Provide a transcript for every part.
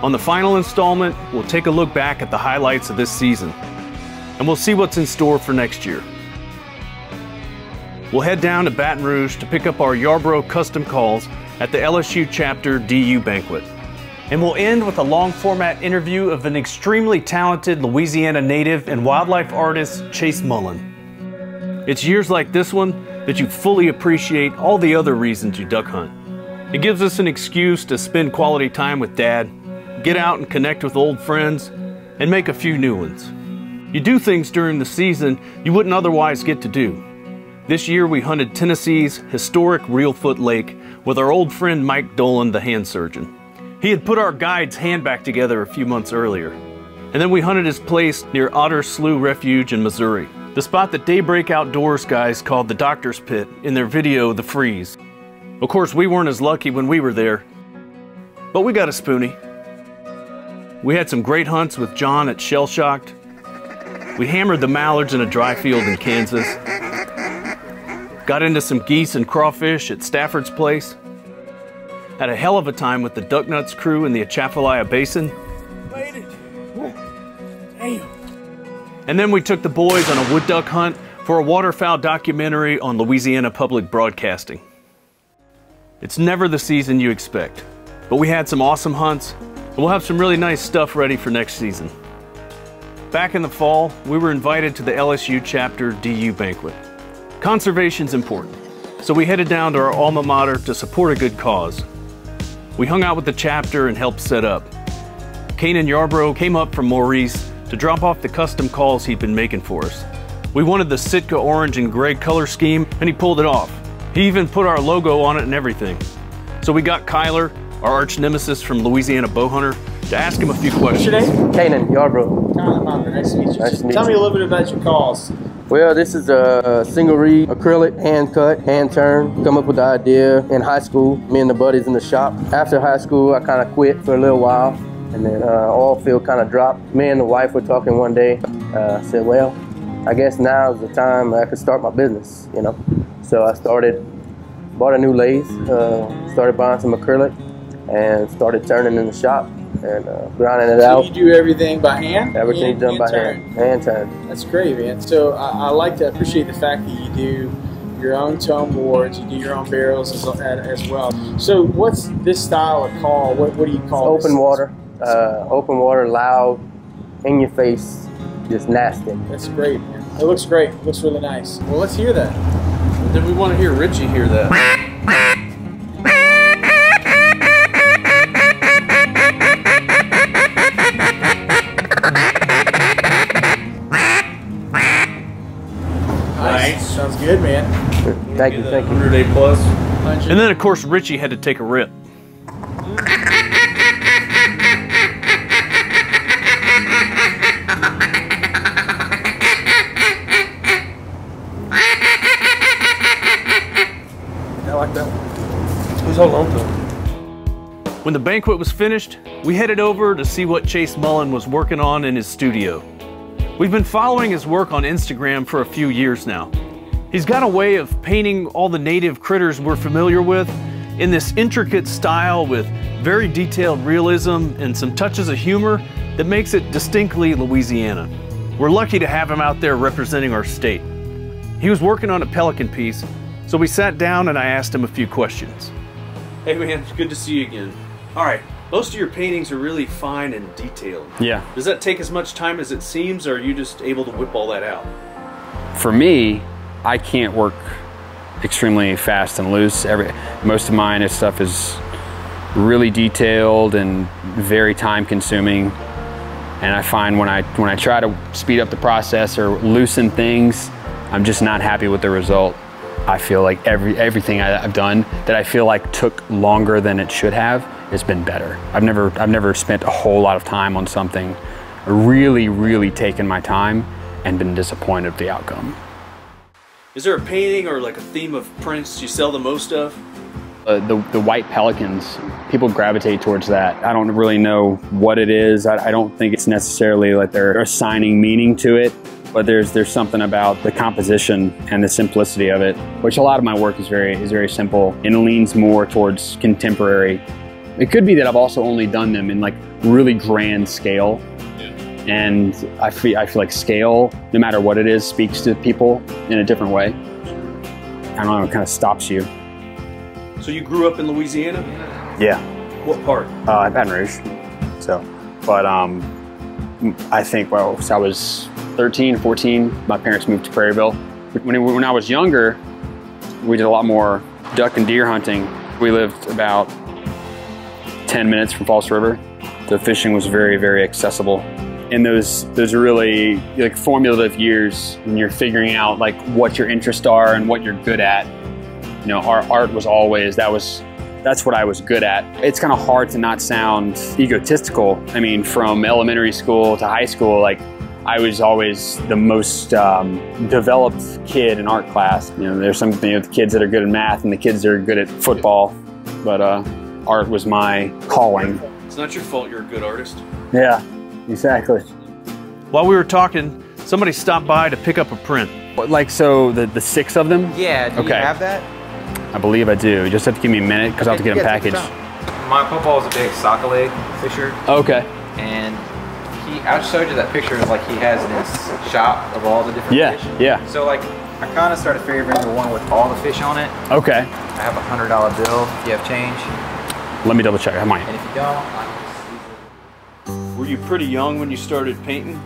On the final installment, we'll take a look back at the highlights of this season, and we'll see what's in store for next year. We'll head down to Baton Rouge to pick up our Yarborough custom calls at the LSU chapter DU banquet. And we'll end with a long format interview of an extremely talented Louisiana native and wildlife artist, Chase Mullen. It's years like this one that you fully appreciate all the other reasons you duck hunt. It gives us an excuse to spend quality time with Dad, get out and connect with old friends, and make a few new ones. You do things during the season you wouldn't otherwise get to do. This year we hunted Tennessee's historic Reelfoot Lake with our old friend Mike Dolan, the hand surgeon. He had put our guide's hand back together a few months earlier. And then we hunted his place near Otter Slough Refuge in Missouri, the spot that Daybreak Outdoors guys called the Doctor's Pit in their video, The Freeze. Of course, we weren't as lucky when we were there, but we got a spoonie. We had some great hunts with John at Shell Shocked. We hammered the mallards in a dry field in Kansas. Got into some geese and crawfish at Stafford's place. Had a hell of a time with the Duck Nuts crew in the Atchafalaya Basin. Made it. Damn. And then we took the boys on a wood duck hunt for a waterfowl documentary on Louisiana Public Broadcasting. It's never the season you expect, but we had some awesome hunts, and we'll have some really nice stuff ready for next season. Back in the fall, we were invited to the LSU chapter DU banquet. Conservation's important, so we headed down to our alma mater to support a good cause. We hung out with the chapter and helped set up. Kanan Yarborough came up from Maurice to drop off the custom calls he'd been making for us. We wanted the Sitka orange and gray color scheme, and he pulled it off. He even put our logo on it and everything. So we got Kyler, our arch nemesis from Louisiana Bowhunter, to ask him a few questions. What's your name? Kanan Yarborough. Nice to meet you. Nice to meet Tell you. me a little bit about your calls. Well, this is a single reed, acrylic, hand cut, hand turn. Come up with the idea in high school, me and the buddies in the shop. After high school, I kind of quit for a little while, and then oil field kind of dropped. Me and the wife were talking one day. Said, well, I guess now is the time I could start my business, you know. So I bought a new lathe, started buying some acrylic, and started turning in the shop and grinding it out. So you do everything by hand? Everything's done by hand. Hand turn. That's great, man. So I like to appreciate the fact that you do your own tone boards, you do your own barrels as well. So what's this style of call? What do you call this? Open water, loud, in your face, just nasty. That's great, man. It looks great. It looks really nice. Well, let's hear that. And then we want to hear Richie hear that. Nice. Sounds good, man. Thank you. 100 A+. And then, of course, Richie had to take a rip. I like that one. Who's holding on to it? When the banquet was finished, we headed over to see what Chase Mullen was working on in his studio. We've been following his work on Instagram for a few years now. He's got a way of painting all the native critters we're familiar with in this intricate style with very detailed realism and some touches of humor that makes it distinctly Louisiana. We're lucky to have him out there representing our state. He was working on a pelican piece, so we sat down and I asked him a few questions. Hey man, it's good to see you again. All right, most of your paintings are really fine and detailed. Yeah. Does that take as much time as it seems, or are you just able to whip all that out? For me, I can't work extremely fast and loose. Most of mine stuff is really detailed and very time consuming. And I find when I try to speed up the process or loosen things, I'm just not happy with the result. I feel like everything I've done that I feel like took longer than it should have has been better. I've never spent a whole lot of time on something, really taken my time and been disappointed with the outcome. Is there a painting or like a theme of prints you sell the most of? The white pelicans, people gravitate towards that. I don't really know what it is. I don't think it's necessarily like they're assigning meaning to it, but there's something about the composition and the simplicity of it, which a lot of my work is very simple and leans more towards contemporary It could be that I've also only done them in like really grand scale. And I feel like scale, no matter what it is, speaks to people in a different way. I don't know, it kind of stops you. So you grew up in Louisiana? Yeah. What part? Baton Rouge. So, but I think, well, so I was 13, 14, my parents moved to Prairieville. When I was younger, we did a lot more duck and deer hunting. We lived about 10 minutes from Falls River. The fishing was very, very accessible. And those really like formative years when you're figuring out like what your interests are and what you're good at. You know, our art was always, that's what I was good at. It's kind of hard to not sound egotistical. I mean, from elementary school to high school, like I was always the most developed kid in art class. You know, there's some the kids that are good at math and the kids that are good at football, but art was my calling. It's not your fault you're a good artist. Yeah, exactly. While we were talking, somebody stopped by to pick up a print. Like, so the 6 of them? Yeah, do you have that? I believe I do. You just have to give me a minute because I have to get them packaged. My papa is a big soccer leg fisher. Okay. And I showed you that picture of like he has in his shop of all the different fish. Yeah. So like I kind of started favoring the one with all the fish on it. Okay. I have a $100 bill if you have change. Let me double check. I might. And if you don't, Were you pretty young when you started painting?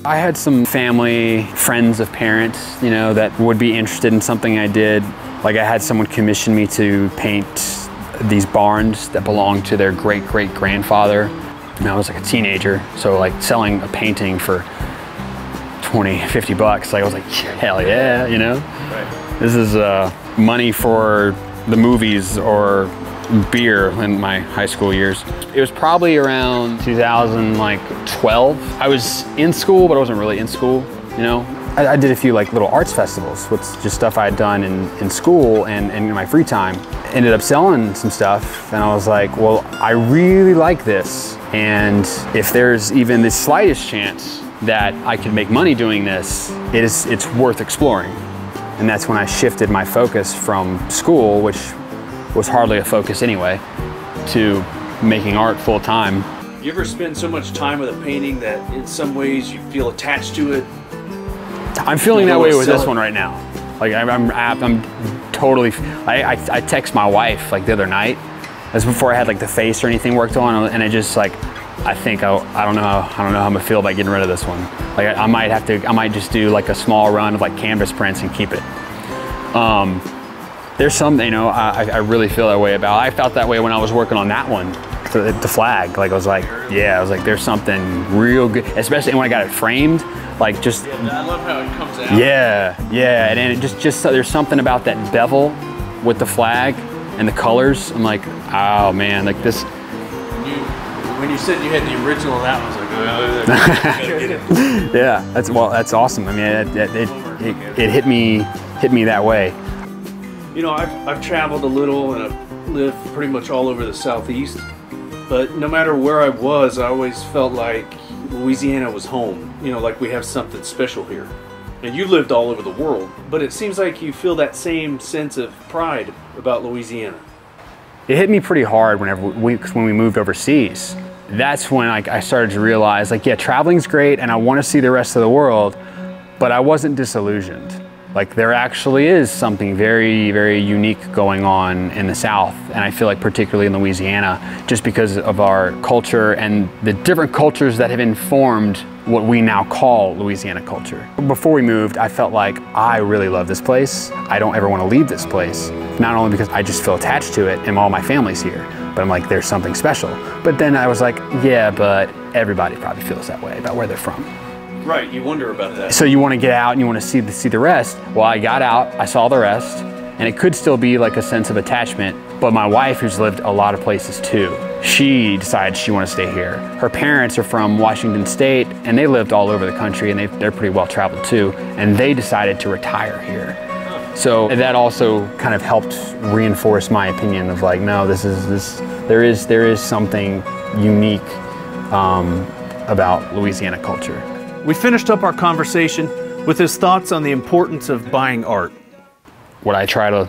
I had some family, friends of parents, you know, that would be interested in something I did. Like I had someone commission me to paint these barns that belonged to their great-great-grandfather. And I was like a teenager, so like selling a painting for 20, 50 bucks, like I was like, hell yeah, you know? Right. This is money for the movies or beer in my high school years. It was probably around 2012. I was in school, but I wasn't really in school, you know? I did a few like little arts festivals with just stuff I had done in school and in my free time. Ended up selling some stuff and I was like, well, I really like this. And if there's even the slightest chance that I could make money doing this, it's worth exploring. And that's when I shifted my focus from school, which was hardly a focus anyway, to making art full time. You ever spend so much time with a painting that in some ways you feel attached to it? I'm feeling that way with this one right now. Like I'm totally, I text my wife like the other night. That's before I had like the face or anything worked on, and I just like, I think I don't know how I'm gonna feel about getting rid of this one. Like I might just do like a small run of like canvas prints and keep it. There's some, you know, I really feel that way about. I felt that way when I was working on that one, the flag. Like I was like, yeah, I was like, there's something real good, especially when I got it framed. Like just, I love how it comes out. Yeah, and it just there's something about that bevel with the flag and the colors. I'm like, oh man, like this. When you said you had the original of that, I was like, oh, gotta get it. Yeah, that's awesome. I mean, it hit me that way. You know, I've traveled a little and I've lived pretty much all over the Southeast, but no matter where I was, I always felt like Louisiana was home. You know, like we have something special here. And you lived all over the world, but it seems like you feel that same sense of pride about Louisiana. It hit me pretty hard when we moved overseas. That's when I started to realize, like, yeah, traveling's great and I want to see the rest of the world, but I wasn't disillusioned. Like there actually is something very, very unique going on in the South. And I feel like particularly in Louisiana, just because of our culture and the different cultures that have informed what we now call Louisiana culture. Before we moved, I felt like I really love this place. I don't ever want to leave this place. Not only because I just feel attached to it and all my family's here, but I'm like, there's something special. But then I was like, yeah, but everybody probably feels that way about where they're from. Right, you wonder about that. So you want to get out and you want to see the rest. Well, I got out, I saw the rest, and it could still be like a sense of attachment, but my wife, who's lived a lot of places too, she decided she wanted to stay here. Her parents are from Washington State, and they lived all over the country, and they're pretty well traveled too, and they decided to retire here. So that also kind of helped reinforce my opinion of like, no, there is something unique about Louisiana culture. We finished up our conversation with his thoughts on the importance of buying art. What I try to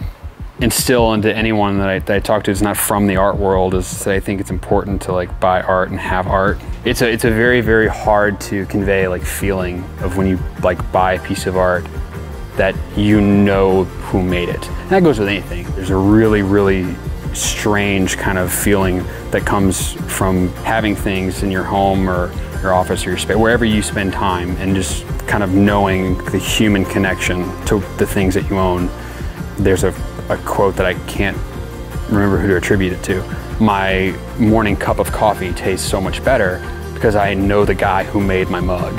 instill into anyone that I talk to who's not from the art world is that I think it's important to like buy art and have art. It's a very, very hard to convey like feeling of when you like buy a piece of art that you know who made it. And that goes with anything. There's a really, really strange kind of feeling that comes from having things in your home or your office or your space, wherever you spend time, and just kind of knowing the human connection to the things that you own. There's a quote that I can't remember who to attribute it to. My morning cup of coffee tastes so much better because I know the guy who made my mug.